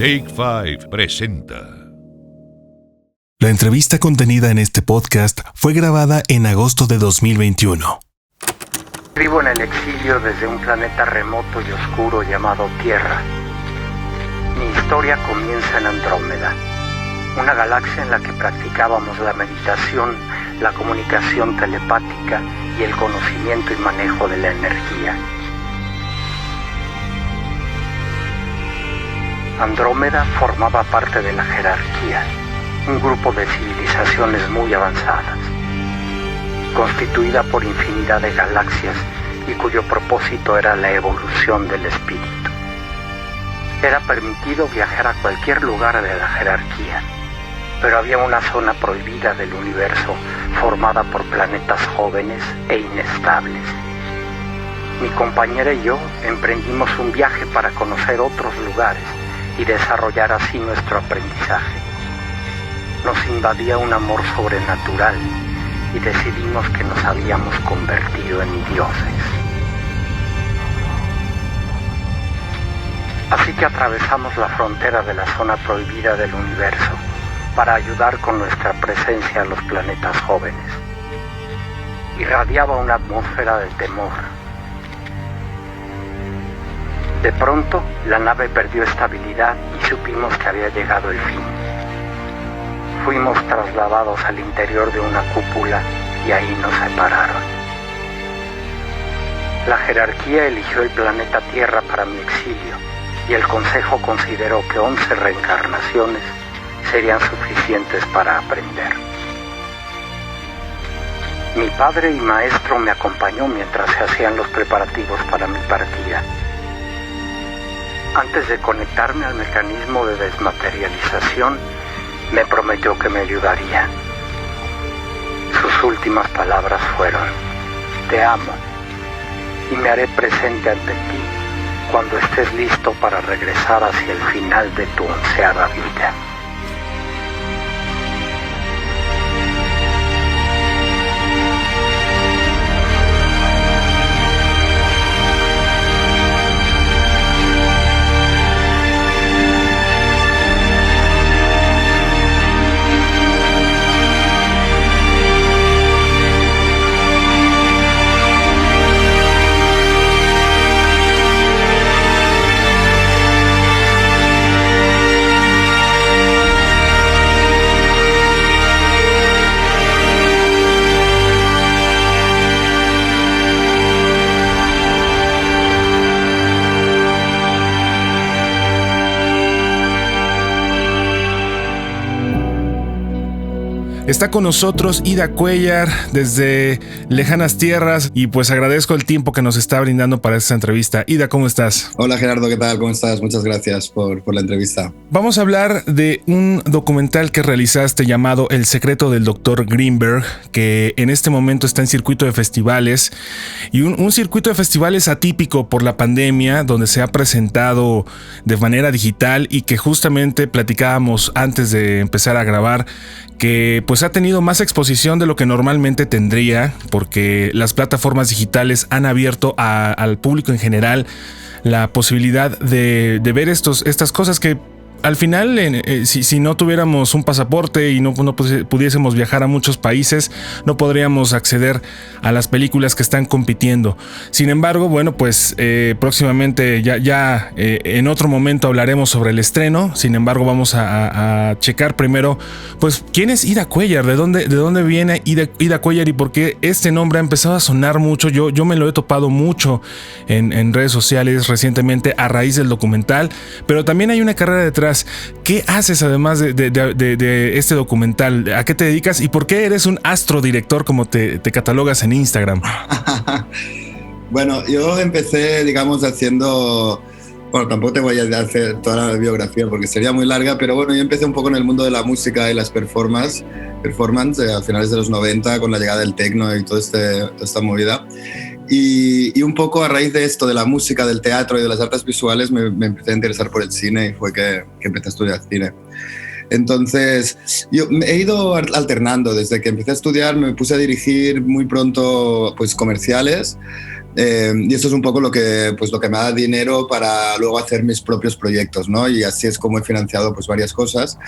Take Five presenta. La entrevista contenida en este podcast fue grabada en agosto de 2021. Vivo en el exilio desde un planeta remoto y oscuro llamado Tierra. Mi historia comienza en Andrómeda, una galaxia en la que practicábamos la meditación, la comunicación telepática y el conocimiento y manejo de la energía. Andrómeda formaba parte de la jerarquía, un grupo de civilizaciones muy avanzadas, constituida por infinidad de galaxias y cuyo propósito era la evolución del espíritu. Era permitido viajar a cualquier lugar de la jerarquía, pero había una zona prohibida del universo formada por planetas jóvenes e inestables. Mi compañera y yo emprendimos un viaje para conocer otros lugares y desarrollar así nuestro aprendizaje. Nos invadía un amor sobrenatural y decidimos que nos habíamos convertido en dioses. Así que atravesamos la frontera de la zona prohibida del universo para ayudar con nuestra presencia a los planetas jóvenes. Irradiaba una atmósfera de temor. De pronto, la nave perdió estabilidad y supimos que había llegado el fin. Fuimos trasladados al interior de una cúpula y ahí nos separaron. La jerarquía eligió el planeta Tierra para mi exilio y el Consejo consideró que 11 reencarnaciones serían suficientes para aprender. Mi padre y maestro me acompañó mientras se hacían los preparativos para mi partida. Antes de conectarme al mecanismo de desmaterialización, me prometió que me ayudaría. Sus últimas palabras fueron: "Te amo y me haré presente ante ti cuando estés listo para regresar hacia el final de tu onceava vida". Está con nosotros Ida Cuellar desde lejanas tierras y pues agradezco el tiempo que nos está brindando para esta entrevista. Ida, ¿cómo estás? Hola Gerardo, ¿qué tal? ¿Cómo estás? Muchas gracias por la entrevista. Vamos a hablar de un documental que realizaste llamado El secreto del Dr. Greenberg, que en este momento está en circuito de festivales y un circuito de festivales atípico por la pandemia, donde se ha presentado de manera digital y que justamente platicábamos antes de empezar a grabar que pues ha tenido más exposición de lo que normalmente tendría, porque las plataformas digitales han abierto al público en general la posibilidad de ver estas cosas que al final, si no tuviéramos un pasaporte y no pudiésemos viajar a muchos países, no podríamos acceder a las películas que están compitiendo. Sin embargo, bueno, pues próximamente ya en otro momento hablaremos sobre el estreno. Sin embargo, vamos a checar primero, pues, ¿quién es Ida Cuellar? ¿De dónde viene Ida Cuellar y por qué este nombre ha empezado a sonar mucho? Yo me lo he topado mucho en redes sociales recientemente a raíz del documental, pero también hay una carrera detrás. ¿Qué haces además de este documental? ¿A qué te dedicas y por qué eres un astrodirector como te catalogas en Instagram? Bueno, yo empecé, digamos, haciendo... Bueno, tampoco te voy a hacer toda la biografía porque sería muy larga, pero bueno, yo empecé un poco en el mundo de la música y las performance a finales de los 90 con la llegada del techno y toda esta movida. Y un poco a raíz de esto, de la música, del teatro y de las artes visuales, me empecé a interesar por el cine y fue que empecé a estudiar cine. Entonces, yo he ido alternando. Desde que empecé a estudiar me puse a dirigir muy pronto pues, comerciales, Y eso es un poco lo que me da dinero para luego hacer mis propios proyectos, ¿no? Y así es como he financiado pues varias cosas.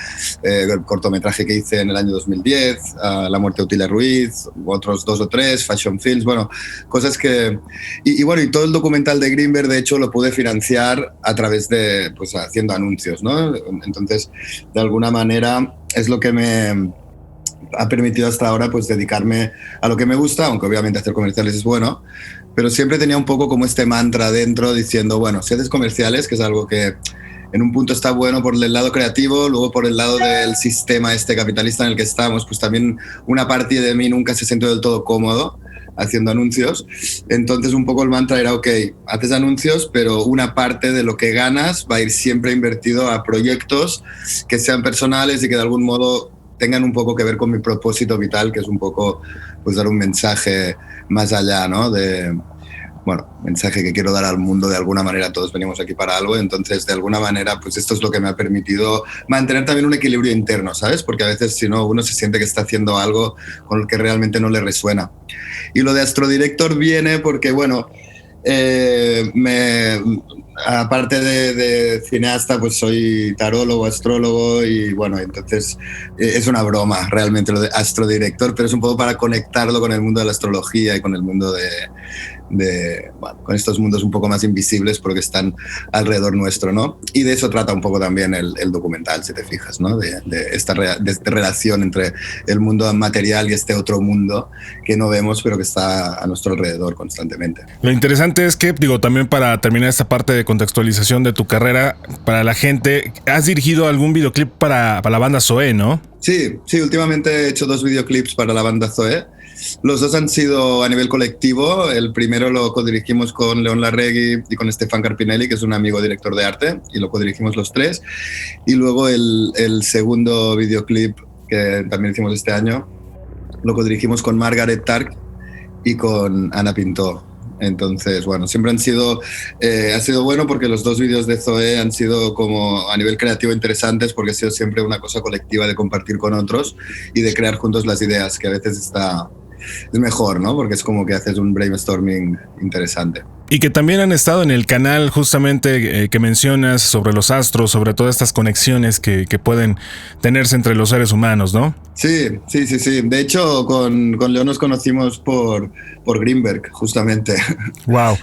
El cortometraje que hice en el año 2010, La muerte de Utilia Ruiz, otros 2 o 3, Fashion Films, bueno, cosas que... Y bueno, y todo el documental de Greenberg, de hecho, lo pude financiar a través de, pues, haciendo anuncios, ¿no? Entonces, de alguna manera, es lo que me ha permitido hasta ahora pues dedicarme a lo que me gusta, aunque obviamente hacer comerciales es bueno, pero siempre tenía un poco como este mantra dentro diciendo, bueno, si haces comerciales, que es algo que en un punto está bueno por el lado creativo, luego por el lado del sistema este capitalista en el que estamos, pues también una parte de mí nunca se sintió del todo cómodo haciendo anuncios. Entonces un poco el mantra era, ok, haces anuncios, pero una parte de lo que ganas va a ir siempre invertido a proyectos que sean personales y que de algún modo tengan un poco que ver con mi propósito vital, que es un poco pues dar un mensaje más allá, ¿no? Bueno, mensaje que quiero dar al mundo de alguna manera, todos venimos aquí para algo, entonces de alguna manera pues esto es lo que me ha permitido mantener también un equilibrio interno, ¿sabes? Porque a veces si no uno se siente que está haciendo algo con el que realmente no le resuena. Y lo de Astrodirector viene porque, bueno, aparte de cineasta, pues soy tarólogo, astrólogo y bueno, entonces es una broma realmente lo de astrodirector, pero es un poco para conectarlo con el mundo de la astrología y con el mundo bueno, con estos mundos un poco más invisibles porque están alrededor nuestro, ¿no? Y de eso trata un poco también el documental, si te fijas, ¿no? De esta relación entre el mundo material y este otro mundo que no vemos pero que está a nuestro alrededor constantemente. Lo interesante es que, digo, también para terminar esta parte de contextualización de tu carrera, para la gente, has dirigido algún videoclip para la banda Zoé, ¿no? Sí, últimamente he hecho 2 videoclips para la banda Zoé. Los 2 han sido a nivel colectivo. El primero lo codirigimos con León Larregui y con Stefan Carpinelli, que es un amigo director de arte, y lo codirigimos los 3. Y luego el segundo videoclip, que también hicimos este año, lo codirigimos con Margaret Tark y con Ana Pintó. Entonces, bueno, siempre ha sido bueno porque los 2 vídeos de Zoé han sido como a nivel creativo interesantes porque ha sido siempre una cosa colectiva de compartir con otros y de crear juntos las ideas, que a veces es mejor, ¿no? Porque es como que haces un brainstorming interesante. Y que también han estado en el canal justamente que mencionas sobre los astros, sobre todas estas conexiones que pueden tenerse entre los seres humanos, ¿no? Sí. De hecho, con León nos conocimos por Greenberg, justamente. Wow.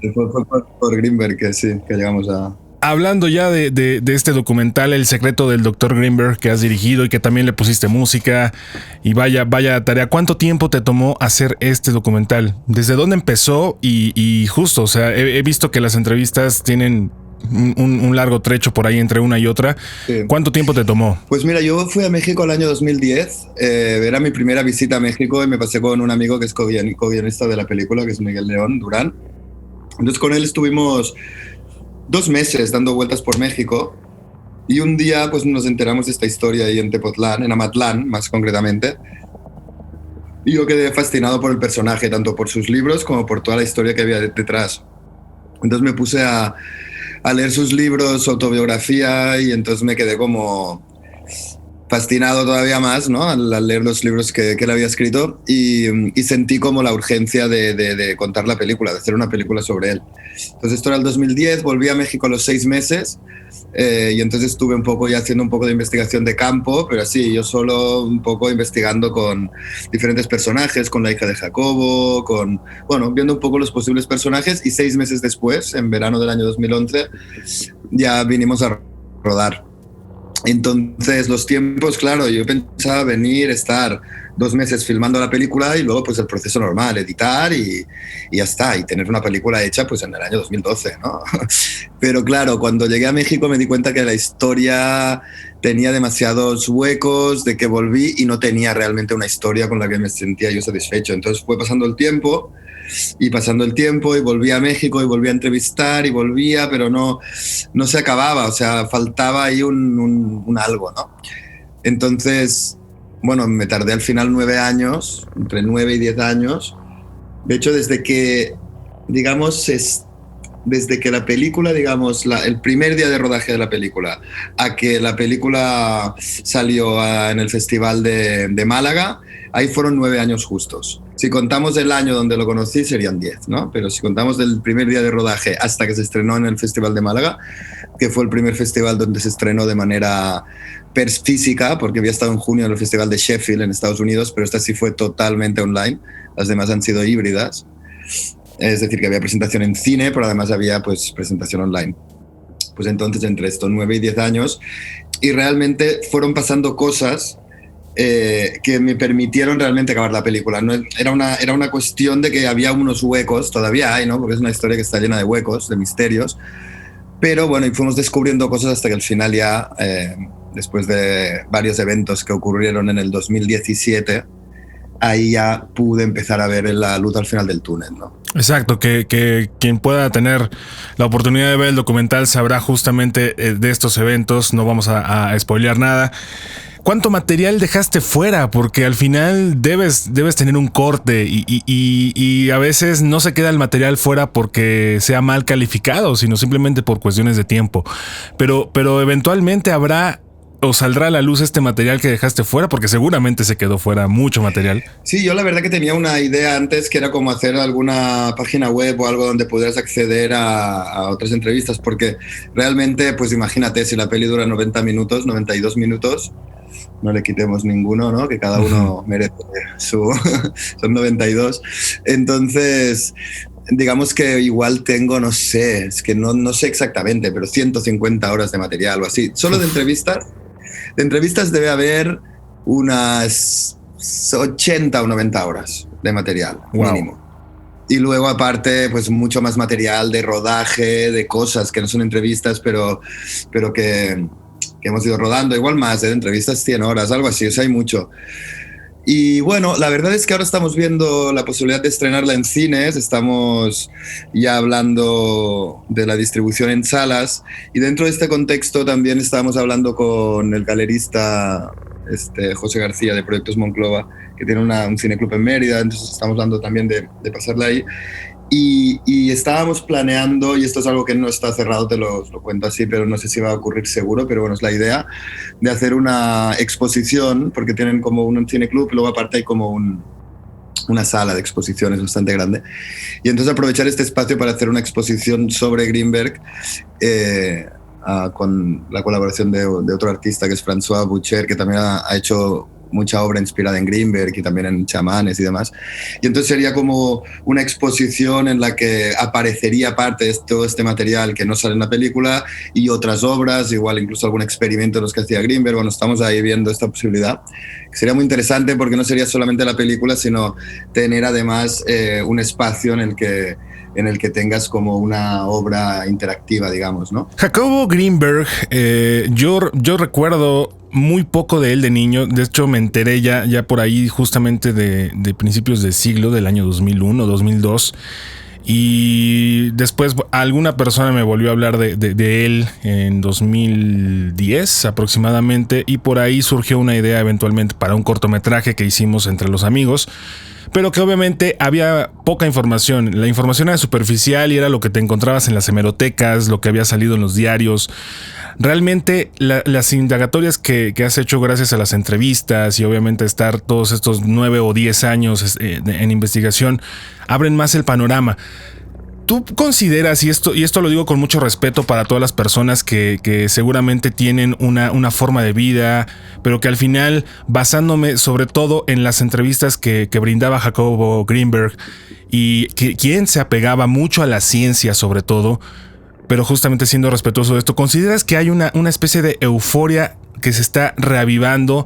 por Greenberg, que llegamos a... Hablando ya de este documental, El secreto del Dr. Greenberg, que has dirigido y que también le pusiste música, y vaya tarea, ¿cuánto tiempo te tomó hacer este documental? ¿Desde dónde empezó? Y justo, o sea, he visto que las entrevistas tienen un largo trecho por ahí entre una y otra. Sí. ¿Cuánto tiempo te tomó? Pues mira, yo fui a México el año 2010, era mi primera visita a México y me pasé con un amigo que es co-guionista de la película, que es Miguel León Durán. Entonces con él estuvimos 2 meses dando vueltas por México y un día pues nos enteramos de esta historia ahí en Tepotlán, en Amatlán más concretamente, y yo quedé fascinado por el personaje, tanto por sus libros como por toda la historia que había detrás. Entonces me puse a leer sus libros, su autobiografía, y entonces me quedé como fascinado todavía más, ¿no? Al leer los libros que él había escrito y sentí como la urgencia de contar la película, de hacer una película sobre él. Entonces esto era el 2010, volví a México a los 6 meses y entonces estuve un poco ya haciendo un poco de investigación de campo, pero así, yo solo un poco investigando con diferentes personajes, con la hija de Jacobo, viendo un poco los posibles personajes, y 6 meses después, en verano del año 2011, ya vinimos a rodar. Entonces los tiempos, claro, yo pensaba venir, estar 2 meses filmando la película y luego pues el proceso normal, editar y ya está, y tener una película hecha pues en el año 2012, ¿no? Pero claro, cuando llegué a México me di cuenta que la historia tenía demasiados huecos, de que volví y no tenía realmente una historia con la que me sentía yo satisfecho. Entonces fue pasando el tiempo y volví a México y volví a entrevistar y volvía, pero no se acababa, o sea, faltaba ahí un algo, ¿no? Entonces, bueno, me tardé al final 9 años, entre 9 y 10 años. De hecho, desde que la película, el primer día de rodaje de la película, a que la película salió en el Festival de Málaga, ahí fueron 9 años justos. Si contamos el año donde lo conocí serían 10, ¿no? Pero si contamos del primer día de rodaje hasta que se estrenó en el Festival de Málaga, que fue el primer festival donde se estrenó de manera física, porque había estado en junio en el Festival de Sheffield en Estados Unidos, pero esta sí fue totalmente online. Las demás han sido híbridas. Es decir, que había presentación en cine, pero además había pues presentación online. Pues entonces entre estos 9 y 10 años, y realmente fueron pasando cosas que me permitieron realmente acabar la película. No, era una cuestión de que había unos huecos, todavía hay, ¿no? Porque es una historia que está llena de huecos, de misterios, pero bueno, y fuimos descubriendo cosas hasta que al final ya, después de varios eventos que ocurrieron en el 2017, ahí ya pude empezar a ver la luz al final del túnel, ¿no? Exacto, que quien pueda tener la oportunidad de ver el documental sabrá justamente de estos eventos. No vamos a spoilear nada. ¿Cuánto material dejaste fuera? Porque al final debes tener un corte y a veces no se queda el material fuera porque sea mal calificado, sino simplemente por cuestiones de tiempo. Pero eventualmente habrá o saldrá a la luz este material que dejaste fuera, porque seguramente se quedó fuera mucho material. Sí, yo la verdad que tenía una idea antes que era como hacer alguna página web o algo donde pudieras acceder a otras entrevistas, porque realmente, pues imagínate, si la peli dura 90 minutos, 92 minutos, no le quitemos ninguno, ¿no? Que cada uno merece son 92. Entonces, digamos que igual tengo, no sé, es que no sé exactamente, pero 150 horas de material o así. Solo de entrevistas. De entrevistas debe haber unas 80 o 90 horas de material, mínimo. Y luego aparte, pues mucho más material de rodaje, de cosas que no son entrevistas, pero que hemos ido rodando, igual más, de entrevistas 100 horas, algo así, o sea, hay mucho. Y bueno, la verdad es que ahora estamos viendo la posibilidad de estrenarla en cines, estamos ya hablando de la distribución en salas, y dentro de este contexto también estamos hablando con el galerista José García de Proyectos Monclova, que tiene un cineclub en Mérida, entonces estamos hablando también de pasarla ahí. Y estábamos planeando, y esto es algo que no está cerrado, te lo cuento así, pero no sé si va a ocurrir seguro, pero bueno, es la idea de hacer una exposición, porque tienen como un cineclub, luego aparte hay como una sala de exposiciones bastante grande. Y entonces aprovechar este espacio para hacer una exposición sobre Greenberg, con la colaboración de otro artista que es François Boucher, que también ha hecho mucha obra inspirada en Greenberg y también en chamanes y demás. Y entonces sería como una exposición en la que aparecería parte de todo este material que no sale en la película y otras obras, igual incluso algún experimento de los que hacía Greenberg. Bueno, estamos ahí viendo esta posibilidad, que sería muy interesante porque no sería solamente la película, sino tener además un espacio en el que tengas como una obra interactiva, digamos, ¿no? Jacobo Greenberg, yo recuerdo muy poco de él de niño. De hecho, me enteré ya por ahí justamente de principios de siglo, del año 2001, 2002. Y después alguna persona me volvió a hablar de él en 2010 aproximadamente. Y por ahí surgió una idea eventualmente para un cortometraje que hicimos entre los amigos, pero que obviamente había poca información. La información era superficial y era lo que te encontrabas en las hemerotecas, lo que había salido en los diarios. Realmente las indagatorias que has hecho gracias a las entrevistas y obviamente estar todos estos 9 o 10 años en investigación abren más el panorama. ¿Tú consideras, y esto lo digo con mucho respeto para todas las personas que seguramente tienen una forma de vida, pero que al final, basándome sobre todo en las entrevistas que brindaba Jacobo Greenberg, y quien se apegaba mucho a la ciencia sobre todo, pero justamente siendo respetuoso de esto, ¿consideras que hay una especie de euforia que se está reavivando,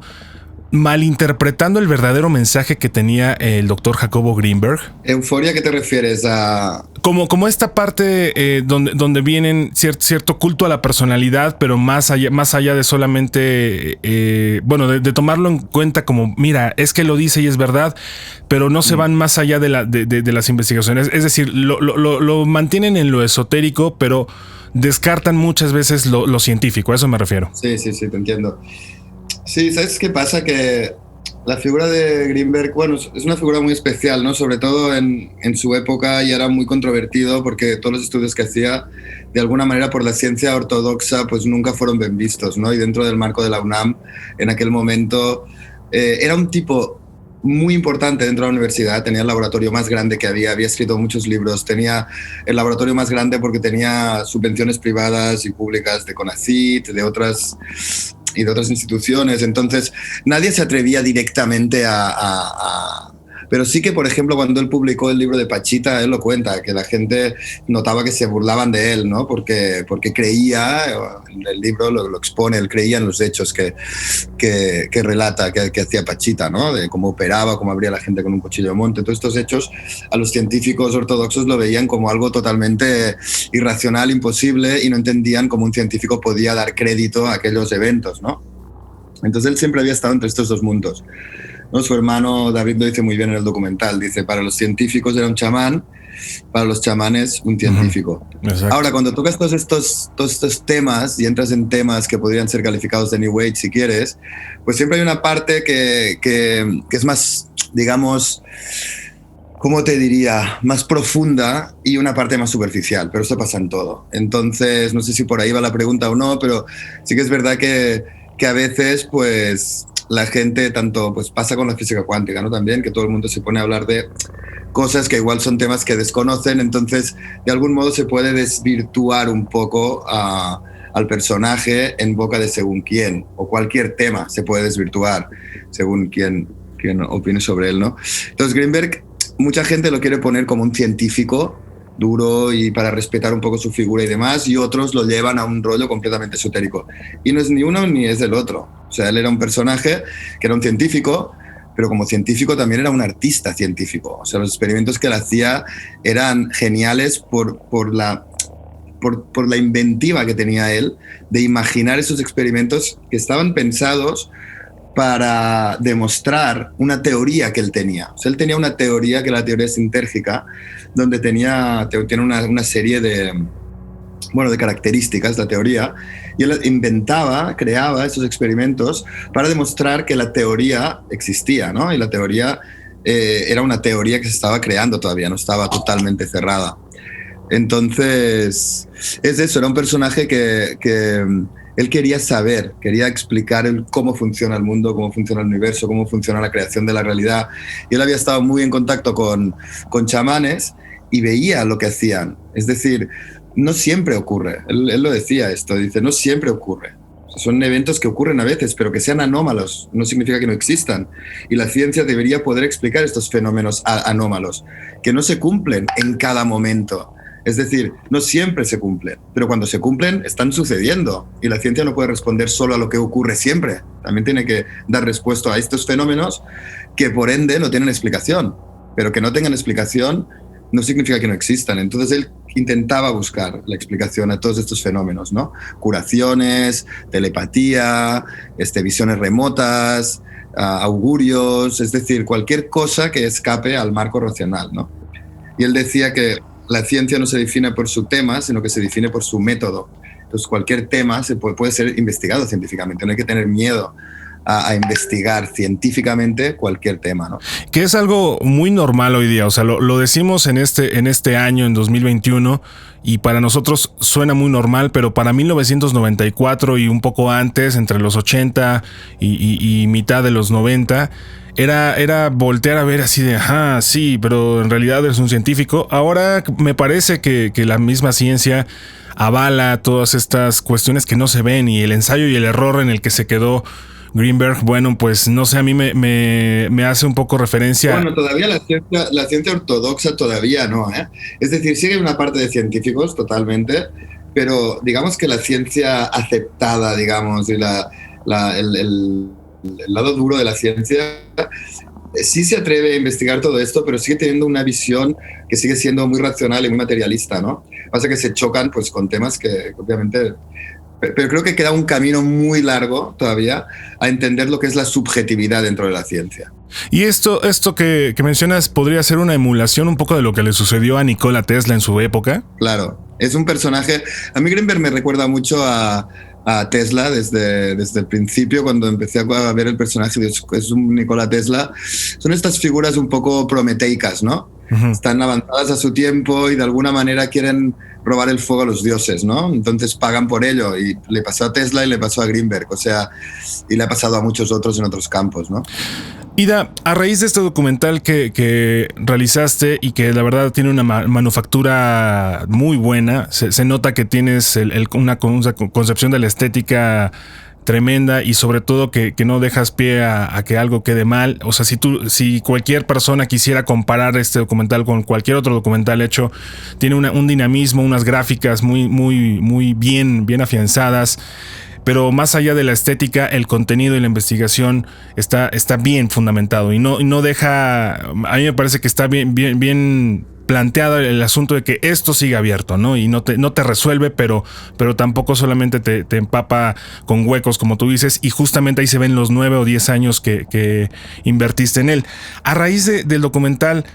malinterpretando el verdadero mensaje que tenía el doctor Jacobo Greenberg? ¿Euforia qué te refieres a...? Como esta parte donde vienen cierto culto a la personalidad, pero más allá de solamente, de tomarlo en cuenta como, mira, es que lo dice y es verdad, pero no se van más allá de las investigaciones. Es decir, lo mantienen en lo esotérico, pero descartan muchas veces lo científico, a eso me refiero. Sí, te entiendo. Sí, ¿sabes qué pasa? Que la figura de Greenberg, bueno, es una figura muy especial, ¿no? Sobre todo en su época, y era muy controvertido porque todos los estudios que hacía, de alguna manera por la ciencia ortodoxa, pues nunca fueron bien vistos, ¿no? Y dentro del marco de la UNAM, en aquel momento, era un tipo muy importante dentro de la universidad, tenía el laboratorio más grande que había escrito muchos libros, tenía el laboratorio más grande porque tenía subvenciones privadas y públicas de CONACYT, de otras instituciones, entonces nadie se atrevía directamente Pero sí que, por ejemplo, cuando él publicó el libro de Pachita, él lo cuenta, que la gente notaba que se burlaban de él, ¿no? Porque creía, el libro lo expone, él creía en los hechos que relata, que hacía Pachita, ¿no? De cómo operaba, cómo abría la gente con un cuchillo de monte. Todos estos hechos a los científicos ortodoxos lo veían como algo totalmente irracional, imposible, y no entendían cómo un científico podía dar crédito a aquellos eventos, ¿no? Entonces él siempre había estado entre estos dos mundos, ¿no? Su hermano David lo dice muy bien en el documental, dice, para los científicos era un chamán, para los chamanes un científico. Exacto. Ahora, cuando tocas todos estos temas y entras en temas que podrían ser calificados de New Age si quieres, pues siempre hay una parte que es más, digamos, ¿cómo te diría? Más profunda y una parte más superficial, pero esto pasa en todo. Entonces, no sé si por ahí va la pregunta o no, pero sí que es verdad que a veces, pues, la gente, tanto pues pasa con la física cuántica, ¿no? También, que todo el mundo se pone a hablar de cosas que igual son temas que desconocen, entonces de algún modo se puede desvirtuar un poco al personaje en boca de según quién, o cualquier tema se puede desvirtuar según quién opine sobre él, ¿no? Entonces Greenberg, mucha gente lo quiere poner como un científico duro y para respetar un poco su figura y demás, y otros lo llevan a un rollo completamente esotérico. Y no es ni uno ni es del otro. O sea, él era un personaje que era un científico, pero como científico también era un artista científico. O sea, los experimentos que él hacía eran geniales por la inventiva que tenía él de imaginar esos experimentos que estaban pensados para demostrar una teoría que él tenía. O sea, él tenía una teoría que era la teoría sintérgica, donde tiene una serie de características, la teoría, y él creaba esos experimentos para demostrar que la teoría existía, ¿no? Y la teoría era una teoría que se estaba creando todavía, no estaba totalmente cerrada. Entonces, es eso, era un personaje que él quería saber, quería explicar cómo funciona el mundo, cómo funciona el universo, cómo funciona la creación de la realidad. Y él había estado muy en contacto con chamanes y veía lo que hacían. Es decir, no siempre ocurre. Él lo decía esto, dice, no siempre ocurre. Son eventos que ocurren a veces, pero que sean anómalos no significa que no existan. Y la ciencia debería poder explicar estos fenómenos anómalos, que no se cumplen en cada momento. Es decir, no siempre se cumplen, pero cuando se cumplen están sucediendo y la ciencia no puede responder solo a lo que ocurre siempre. También tiene que dar respuesta a estos fenómenos que por ende no tienen explicación, pero que no tengan explicación no significa que no existan. Entonces él intentaba buscar la explicación a todos estos fenómenos, ¿no? Curaciones, telepatía, visiones remotas, augurios, es decir, cualquier cosa que escape al marco racional, ¿no? Y él decía que la ciencia no se define por su tema, sino que se define por su método. Entonces, cualquier tema puede ser investigado científicamente. No hay que tener miedo a investigar científicamente cualquier tema, ¿no? Que es algo muy normal hoy día. O sea, lo decimos en este año, en 2021, y para nosotros suena muy normal, pero para 1994 y un poco antes, entre los 80 y mitad de los 90... Era voltear a ver así de, ajá, sí, pero en realidad eres un científico. Ahora me parece que la misma ciencia avala todas estas cuestiones que no se ven, y el ensayo y el error en el que se quedó Greenberg, bueno, pues no sé, a mí me hace un poco referencia. Bueno, todavía la ciencia ortodoxa todavía no, ¿eh? Es decir, sí hay una parte de científicos totalmente, pero digamos que la ciencia aceptada, digamos, y el lado duro de la ciencia sí se atreve a investigar todo esto, pero sigue teniendo una visión que sigue siendo muy racional y muy materialista, ¿no? Pasa que se chocan pues con temas que obviamente... Pero creo que queda un camino muy largo todavía a entender lo que es la subjetividad dentro de la ciencia. Y esto que mencionas podría ser una emulación un poco de lo que le sucedió a Nikola Tesla en su época. Claro, es un personaje... A mí Greenberg me recuerda mucho a Tesla desde el principio, cuando empecé a ver el personaje, es un Nikola Tesla. Son estas figuras un poco prometeicas, ¿no? Uh-huh. Están avanzadas a su tiempo y de alguna manera quieren robar el fuego a los dioses, ¿no? Entonces pagan por ello, y le pasó a Tesla y le pasó a Greenberg, o sea, y le ha pasado a muchos otros en otros campos, ¿no? Ida, a raíz de este documental que realizaste y que la verdad tiene una manufactura muy buena, se nota que tienes una concepción de la estética tremenda y sobre todo que no dejas pie a que algo quede mal. O sea, si cualquier persona quisiera comparar este documental con cualquier otro documental hecho, tiene un dinamismo, unas gráficas muy bien afianzadas. Pero más allá de la estética, el contenido y la investigación está bien fundamentado y no deja. A mí me parece que está bien planteado el asunto de que esto sigue abierto, ¿no? Y no te resuelve, pero tampoco solamente te empapa con huecos, como tú dices, y justamente ahí se ven los 9 o 10 años que invertiste en él. A raíz del documental,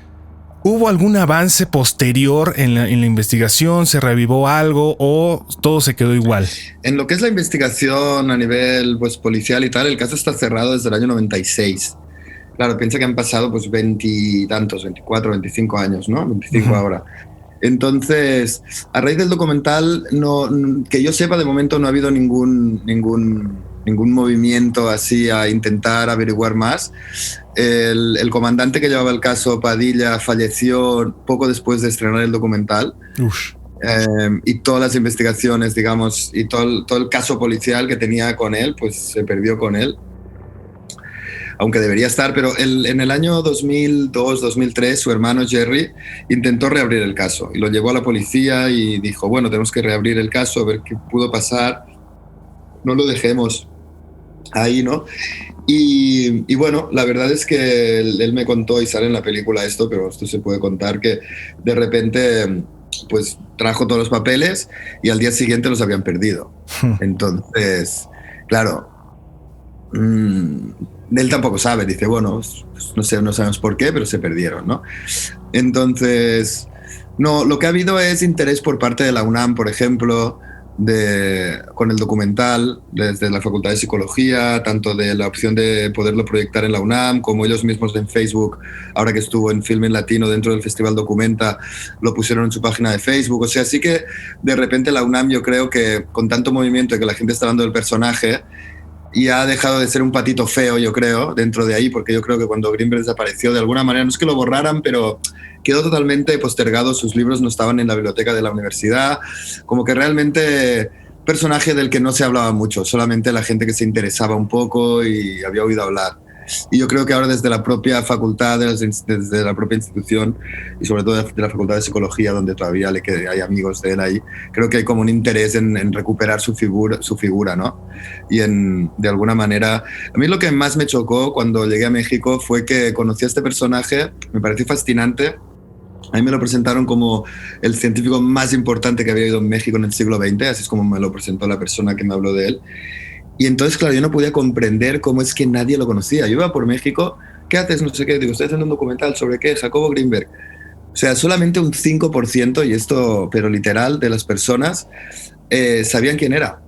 ¿hubo algún avance posterior en la investigación? ¿Se revivó algo o todo se quedó igual? En lo que es la investigación a nivel pues, policial y tal, el caso está cerrado desde el año 96. Claro, piensa que han pasado pues 20 y tantos, 24, 25 años, ¿no? 25 ahora. Entonces, a raíz del documental, que yo sepa, de momento no ha habido ningún movimiento así a intentar averiguar más. El comandante que llevaba el caso, Padilla, falleció poco después de estrenar el documental. Y todas las investigaciones, digamos, y todo el caso policial que tenía con él, pues se perdió con él. Aunque debería estar, pero en el año 2002-2003 su hermano Jerry intentó reabrir el caso y lo llevó a la policía y dijo, bueno, tenemos que reabrir el caso, a ver qué pudo pasar, no lo dejemos ahí, ¿no? Y bueno, la verdad es que él me contó, y sale en la película esto, pero esto se puede contar, que de repente pues trajo todos los papeles y al día siguiente los habían perdido. Entonces, claro, él tampoco sabe, dice, bueno, pues no sabemos por qué, pero se perdieron, ¿no? Entonces, no, lo que ha habido es interés por parte de la UNAM, por ejemplo, con el documental, desde la Facultad de Psicología, tanto de la opción de poderlo proyectar en la UNAM, como ellos mismos en Facebook, ahora que estuvo en Film en Latino dentro del Festival Documenta, lo pusieron en su página de Facebook. O sea, sí que de repente la UNAM, yo creo que con tanto movimiento y que la gente está hablando del personaje, y ha dejado de ser un patito feo, yo creo, dentro de ahí, porque yo creo que cuando Greenberg desapareció, de alguna manera, no es que lo borraran, pero quedó totalmente postergado, sus libros no estaban en la biblioteca de la universidad, como que realmente personaje del que no se hablaba mucho, solamente la gente que se interesaba un poco y había oído hablar. Y yo creo que ahora desde la propia facultad, desde la propia institución y sobre todo de la Facultad de Psicología, donde todavía hay amigos de él ahí, creo que hay como un interés en recuperar su figura, ¿no? Y de alguna manera, a mí lo que más me chocó cuando llegué a México fue que conocí a este personaje, me pareció fascinante. A mí me lo presentaron como el científico más importante que había ido en México en el siglo XX, así es como me lo presentó la persona que me habló de él. Y entonces, claro, yo no podía comprender cómo es que nadie lo conocía. Yo iba por México, ¿qué haces? No sé qué. Digo, estoy haciendo un documental ¿sobre qué? Jacobo Greenberg. O sea, solamente un 5%, y esto, pero literal, de las personas sabían quién era.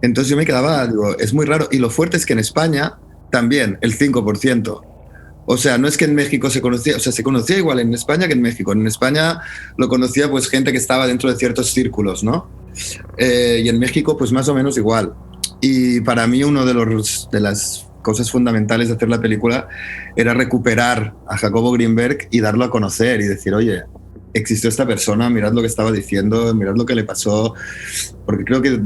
Entonces yo me quedaba, digo, es muy raro. Y lo fuerte es que en España también, el 5%. O sea, no es que en México se conocía, o sea, se conocía igual en España que en México. En España lo conocía pues gente que estaba dentro de ciertos círculos, ¿no? Y en México pues más o menos igual. Y para mí uno de las cosas fundamentales de hacer la película era recuperar a Jacobo Greenberg y darlo a conocer y decir, oye, existió esta persona, mirad lo que estaba diciendo, mirad lo que le pasó, porque creo que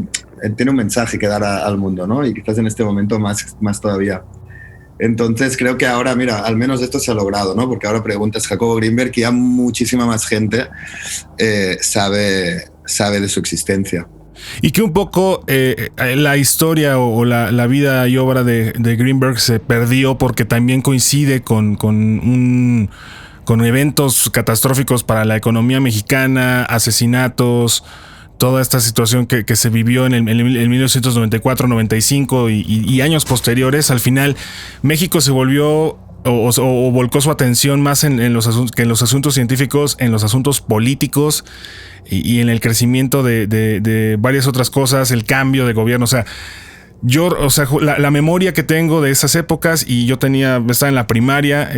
tiene un mensaje que dar al mundo, ¿no? Y quizás en este momento más todavía. Entonces creo que ahora, mira, al menos esto se ha logrado, ¿no? Porque ahora preguntas Jacobo Greenberg y ya muchísima más gente sabe de su existencia. Y que un poco la historia o la vida y obra de Greenberg se perdió porque también coincide con eventos catastróficos para la economía mexicana, asesinatos, toda esta situación que se vivió en 1994, 95 y años posteriores. Al final, México se volvió o volcó su atención más en los asuntos científicos, en los asuntos políticos y en el crecimiento de varias otras cosas, el cambio de gobierno. O sea, la memoria que tengo de esas épocas, y yo estaba en la primaria,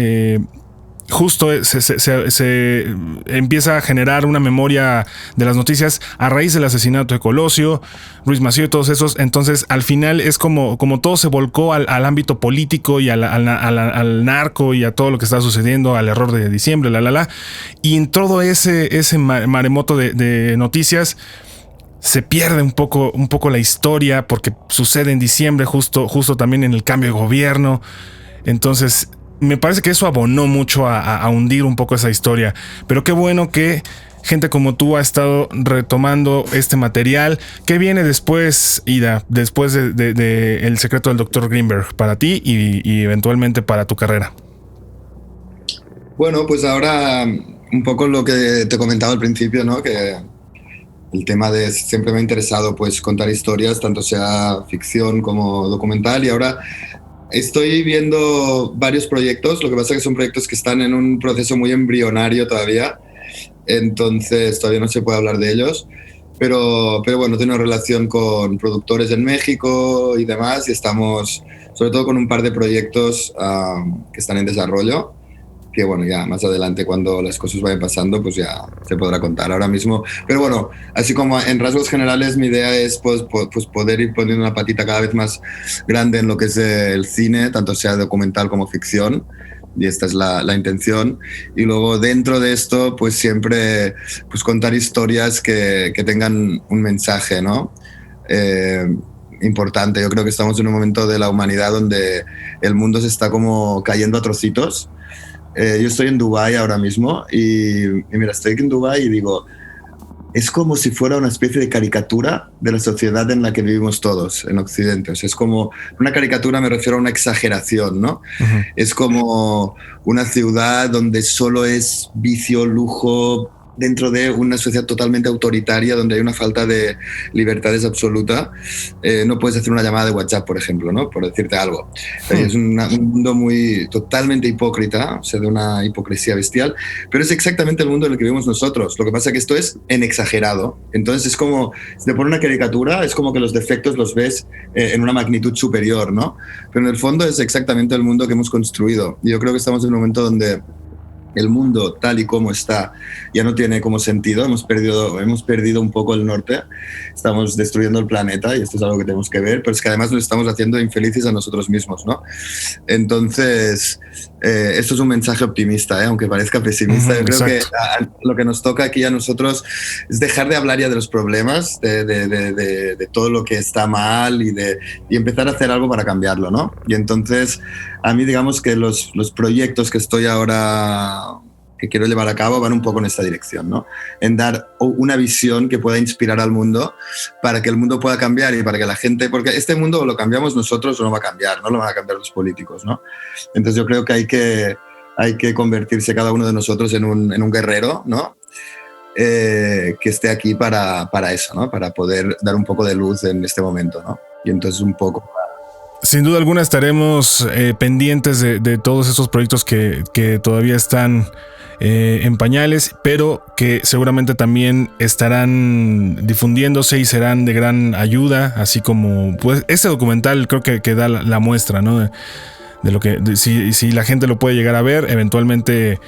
justo se empieza a generar una memoria de las noticias a raíz del asesinato de Colosio, Ruiz Massieu y todos esos. Entonces al final es como todo se volcó al ámbito político y al narco y a todo lo que está sucediendo, al error de diciembre, y en todo ese maremoto de noticias se pierde un poco la historia, porque sucede en diciembre, justo también en el cambio de gobierno. Entonces me parece que eso abonó mucho a hundir un poco esa historia. Pero qué bueno que gente como tú ha estado retomando este material. ¿Qué viene después, Ida? Después de El secreto del Dr. Greenberg, para ti y eventualmente para tu carrera. Bueno, pues ahora un poco lo que te comentaba al principio, ¿no? Que el tema de siempre me ha interesado pues contar historias, tanto sea ficción como documental, y ahora estoy viendo varios proyectos. Lo que pasa es que son proyectos que están en un proceso muy embrionario todavía, entonces todavía no se puede hablar de ellos, pero bueno, tengo relación con productores en México y demás, y estamos sobre todo con un par de proyectos que están en desarrollo, que bueno, ya más adelante cuando las cosas vayan pasando pues ya se podrá contar. Ahora mismo, pero bueno, así como en rasgos generales mi idea es pues poder ir poniendo una patita cada vez más grande en lo que es el cine, tanto sea documental como ficción, y esta es la intención. Y luego dentro de esto pues siempre pues contar historias que tengan un mensaje, ¿no? Importante. Yo creo que estamos en un momento de la humanidad donde el mundo se está como cayendo a trocitos. Yo estoy en Dubái ahora mismo y mira, estoy en Dubái y digo, es como si fuera una especie de caricatura de la sociedad en la que vivimos todos en Occidente. O sea, es como una caricatura, me refiero a una exageración, ¿no? Uh-huh. Es como una ciudad donde solo es vicio, lujo, dentro de una sociedad totalmente autoritaria donde hay una falta de libertades absoluta. No puedes hacer una llamada de WhatsApp, por ejemplo, ¿no? Por decirte algo. Es un mundo totalmente hipócrita, o sea, de una hipocresía bestial, pero es exactamente el mundo en el que vivimos nosotros. Lo que pasa es que esto es en exagerado. Entonces es como, si te pones una caricatura, es como que los defectos los ves en una magnitud superior, ¿no? Pero en el fondo es exactamente el mundo que hemos construido. Y yo creo que estamos en un momento donde el mundo tal y como está ya no tiene como sentido, hemos perdido un poco el norte, estamos destruyendo el planeta y esto es algo que tenemos que ver, pero es que además nos estamos haciendo infelices a nosotros mismos, ¿no? Entonces, esto es un mensaje optimista, aunque parezca pesimista. Yo creo que lo que nos toca aquí a nosotros es dejar de hablar ya de los problemas, de todo lo que está mal y empezar a hacer algo para cambiarlo, ¿no? Y entonces, a mí digamos que los proyectos que estoy ahora, que quiero llevar a cabo, van un poco en esta dirección, ¿no? En dar una visión que pueda inspirar al mundo para que el mundo pueda cambiar y para que la gente, porque este mundo lo cambiamos nosotros o no va a cambiar, no lo van a cambiar los políticos, ¿no? Entonces yo creo que hay que convertirse cada uno de nosotros en un guerrero, ¿no? Que esté aquí para eso, ¿no? Para poder dar un poco de luz en este momento, ¿no? Y entonces un poco... Sin duda alguna estaremos pendientes de todos estos proyectos que todavía están en pañales, pero que seguramente también estarán difundiéndose y serán de gran ayuda, así como pues este documental creo que da la muestra, ¿no? De lo que si la gente lo puede llegar a ver, eventualmente,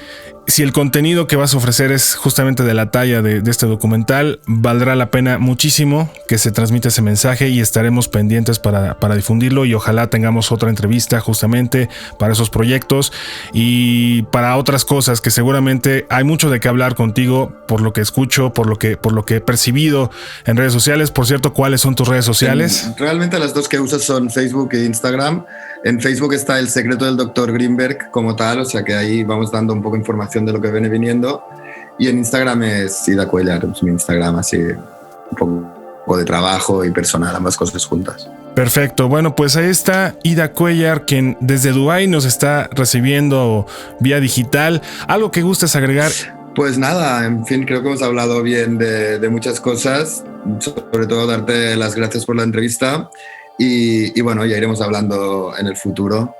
si el contenido que vas a ofrecer es justamente de la talla de este documental, valdrá la pena muchísimo que se transmita ese mensaje y estaremos pendientes para difundirlo, y ojalá tengamos otra entrevista justamente para esos proyectos y para otras cosas que seguramente hay mucho de qué hablar contigo, por lo que escucho, por lo que he percibido en redes sociales. Por cierto, ¿cuáles son tus redes sociales? Realmente las dos que usas son Facebook e Instagram. En Facebook está El secreto del Dr. Greenberg como tal, o sea que ahí vamos dando un poco de información de lo que viene viniendo. Y en Instagram es Ida Cuellar, es mi Instagram, así un poco de trabajo y personal, ambas cosas juntas. Perfecto, bueno, pues ahí está Ida Cuellar, quien desde Dubái nos está recibiendo vía digital. ¿Algo que gustes agregar? Pues nada, en fin, creo que hemos hablado bien de muchas cosas, sobre todo darte las gracias por la entrevista. Y bueno, ya iremos hablando en el futuro.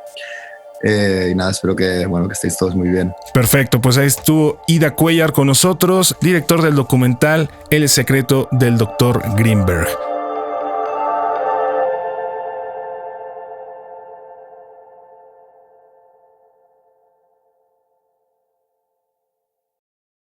Y nada, espero que estéis todos muy bien. Perfecto, pues ahí estuvo Ida Cuellar con nosotros, director del documental El secreto del Dr. Greenberg.